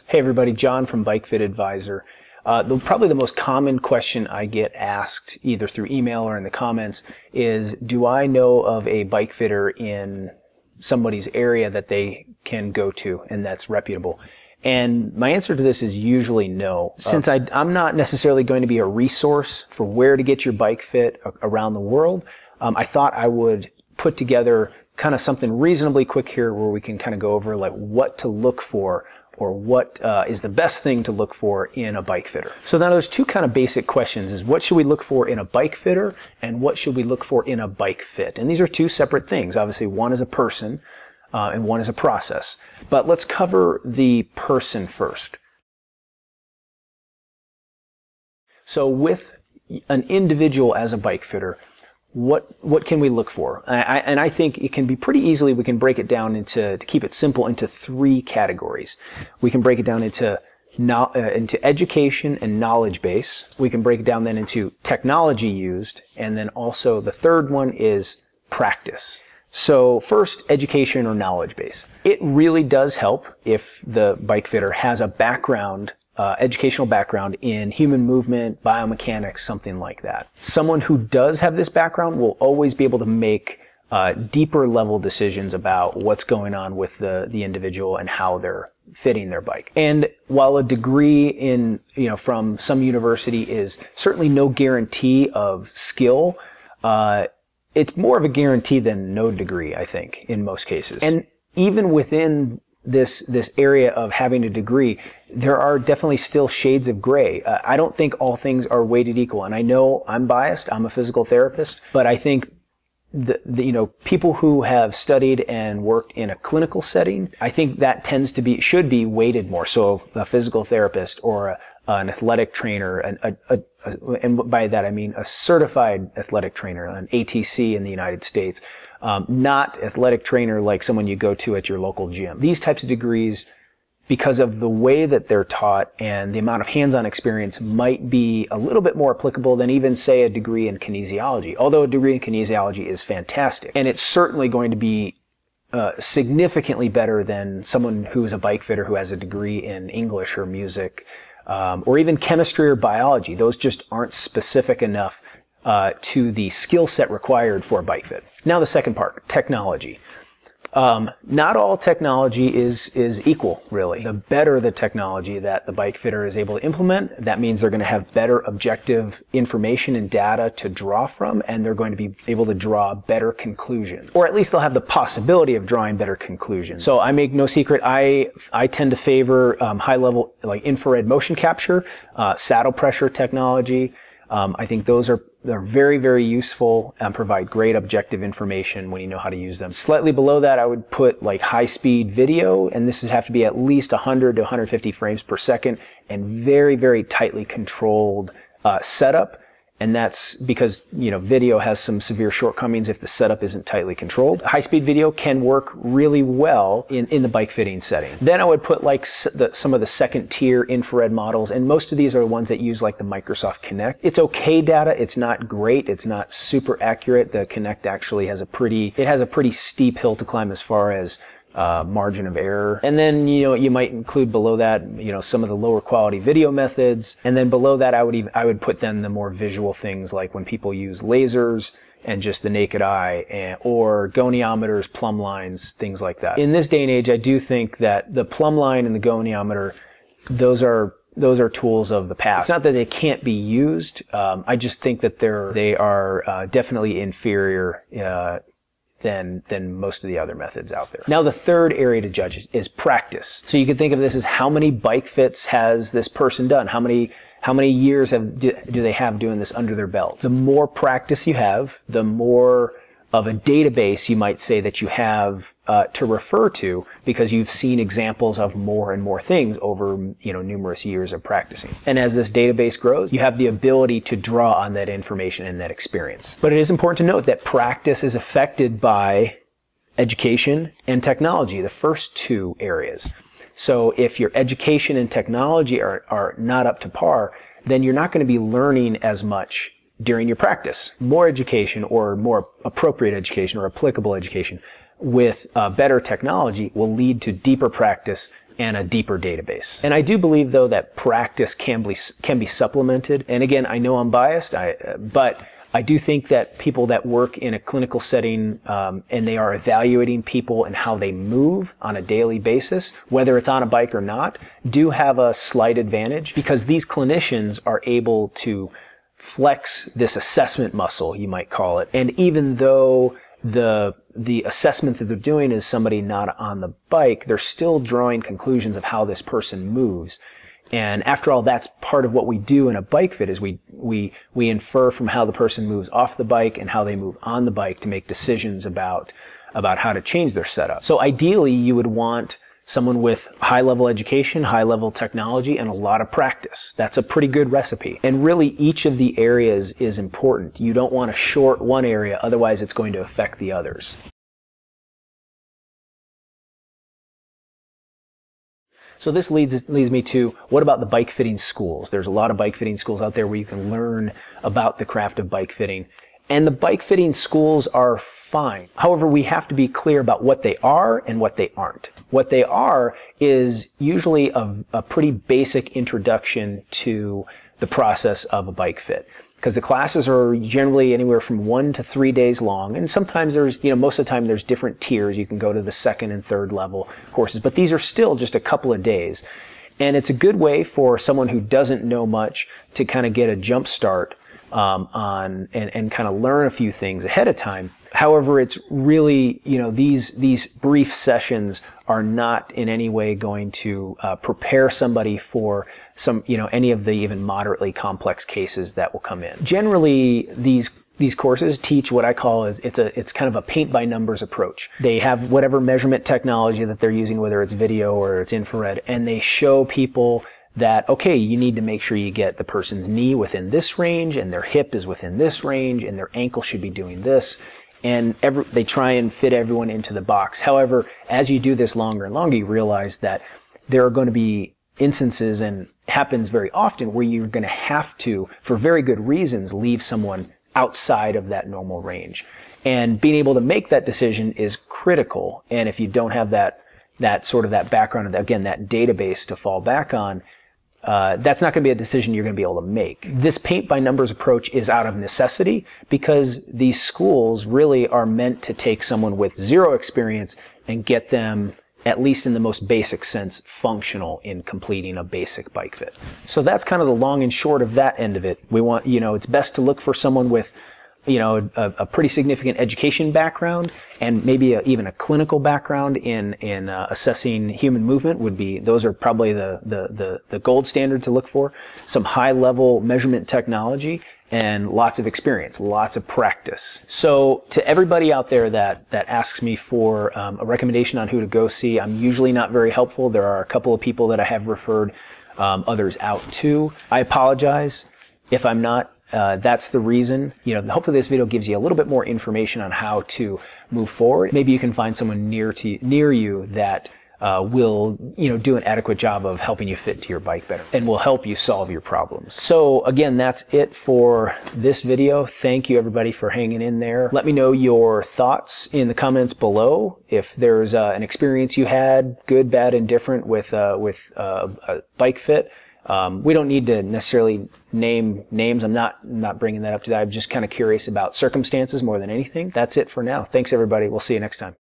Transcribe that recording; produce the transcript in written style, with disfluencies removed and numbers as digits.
Hey everybody, John from BIKEFIT Advisor. Probably the most common question I get asked either through email or in the comments is, do I know of a bike fitter in somebody's area that they can go to and that's reputable? And my answer to this is usually no. Since I'm not necessarily going to be a resource for where to get your bike fit around the world, I thought I would put together kind of something reasonably quick here where we can kind of go over like what to look for or what is the best thing to look for in a bike fitter. So now there's two kind of basic questions, is what should we look for in a bike fitter and what should we look for in a bike fit? And these are two separate things. Obviously one is a person and one is a process. But let's cover the person first. So with an individual as a bike fitter, what can we look for? And I think it can be pretty easily, we can break it down into, to keep it simple, into three categories. We can break it down into education and knowledge base. We can break it down then into technology used, and then also the third one is practice. So first, education or knowledge base. It really does help if the bike fitter has a background, educational background in human movement, biomechanics, something like that. Someone who does have this background will always be able to make deeper level decisions about what's going on with the individual and how they're fitting their bike. And while a degree in, from some university is certainly no guarantee of skill, it's more of a guarantee than no degree, I think, in most cases. And even within this area of having a degree, there are definitely still shades of gray. I don't think all things are weighted equal. And I know I'm biased. I'm a physical therapist, but I think people who have studied and worked in a clinical setting, I think that should be weighted more. So a physical therapist or an athletic trainer, and by that I mean a certified athletic trainer, an ATC in the United States, not athletic trainer like someone you go to at your local gym. These types of degrees, because of the way that they're taught and the amount of hands-on experience, might be a little bit more applicable than even, say, a degree in kinesiology. Although a degree in kinesiology is fantastic, and it's certainly going to be significantly better than someone who is a bike fitter who has a degree in English or music, or even chemistry or biology. Those just aren't specific enough to the skill set required for a bike fit. Now the second part, technology. Not all technology is equal, really. The better the technology that the bike fitter is able to implement, that means they're going to have better objective information and data to draw from, and they're going to be able to draw better conclusions. Or at least they'll have the possibility of drawing better conclusions. So I make no secret, I tend to favor high-level, like infrared motion capture, saddle pressure technology. I think they're very, very useful and provide great objective information when you know how to use them. Slightly below that, I would put like high-speed video, and this would have to be at least 100 to 150 frames per second and very, very tightly controlled setup. And that's because, video has some severe shortcomings if the setup isn't tightly controlled. High-speed video can work really well in the bike fitting setting. Then I would put like some of the second-tier infrared models, and most of these are the ones that use like the Microsoft Kinect. It's okay data. It's not great. It's not super accurate. The Kinect actually has a pretty steep hill to climb as far as margin of error. And then, you might include below that, some of the lower quality video methods. And then below that, I would put then the more visual things like when people use lasers and just the naked eye, or goniometers, plumb lines, things like that. In this day and age, I do think that the plumb line and the goniometer, those are tools of the past. It's not that they can't be used. I just think that they are definitely inferior than most of the other methods out there. Now the third area to judge is practice. So you could think of this as how many bike fits has this person done? How many years do they have doing this under their belt? The more practice you have, the more of a database you might say that you have to refer to, because you've seen examples of more and more things over numerous years of practicing. And as this database grows, you have the ability to draw on that information and that experience. But it is important to note that practice is affected by education and technology, the first two areas. So if your education and technology are not up to par, then you're not going to be learning as much during your practice. More education, or more appropriate education or applicable education with better technology, will lead to deeper practice and a deeper database. And I do believe, though, that practice can be supplemented. And again, I know I'm biased, but I do think that people that work in a clinical setting and they are evaluating people and how they move on a daily basis, whether it's on a bike or not, do have a slight advantage, because these clinicians are able to flex this assessment muscle, you might call it. And even though the assessment that they're doing is somebody not on the bike, they're still drawing conclusions of how this person moves. And after all, that's part of what we do in a bike fit, is we infer from how the person moves off the bike and how they move on the bike to make decisions about how to change their setup. So ideally, you would want someone with high-level education, high-level technology, and a lot of practice. That's a pretty good recipe. And really, each of the areas is important. You don't want to short one area, otherwise it's going to affect the others. So this leads me to, what about the bike fitting schools? There's a lot of bike fitting schools out there where you can learn about the craft of bike fitting. And the bike fitting schools are fine. However, we have to be clear about what they are and what they aren't. What they are is usually a pretty basic introduction to the process of a bike fit, because the classes are generally anywhere from 1 to 3 days long, and sometimes there's, most of the time there's different tiers. You can go to the second and third level courses, but these are still just a couple of days. And it's a good way for someone who doesn't know much to kind of get a jump start on and kind of learn a few things ahead of time. However, it's really, these brief sessions are not in any way going to prepare somebody for any of the even moderately complex cases that will come in. Generally, these courses teach what I call it's kind of a paint by numbers approach. They have whatever measurement technology that they're using, whether it's video or it's infrared, and they show people that, okay, you need to make sure you get the person's knee within this range, and their hip is within this range, and their ankle should be doing this. And they try and fit everyone into the box. However, as you do this longer and longer, you realize that there are going to be instances, and happens very often, where you're going to have to, for very good reasons, leave someone outside of that normal range. And being able to make that decision is critical. And if you don't have that background, again, that database to fall back on, that's not going to be a decision you're going to be able to make. This paint by numbers approach is out of necessity, because these schools really are meant to take someone with zero experience and get them, at least in the most basic sense, functional in completing a basic bike fit. So that's kind of the long and short of that end of it. We want, it's best to look for someone with a pretty significant education background, and maybe even a clinical background in assessing human movement those are probably the gold standard to look for. Some high level measurement technology and lots of experience, lots of practice. So to everybody out there that asks me for a recommendation on who to go see, I'm usually not very helpful. There are a couple of people that I have referred others out to. I apologize if I'm not. That's the reason. Hopefully this video gives you a little bit more information on how to move forward. Maybe you can find someone near you that will, do an adequate job of helping you fit to your bike better and will help you solve your problems. So again, that's it for this video. Thank you everybody for hanging in there. Let me know your thoughts in the comments below. If there's an experience you had, good, bad, and different with a bike fit. We don't need to necessarily name names. I'm not bringing that up to that. I'm just kind of curious about circumstances more than anything. That's it for now. Thanks everybody. We'll see you next time.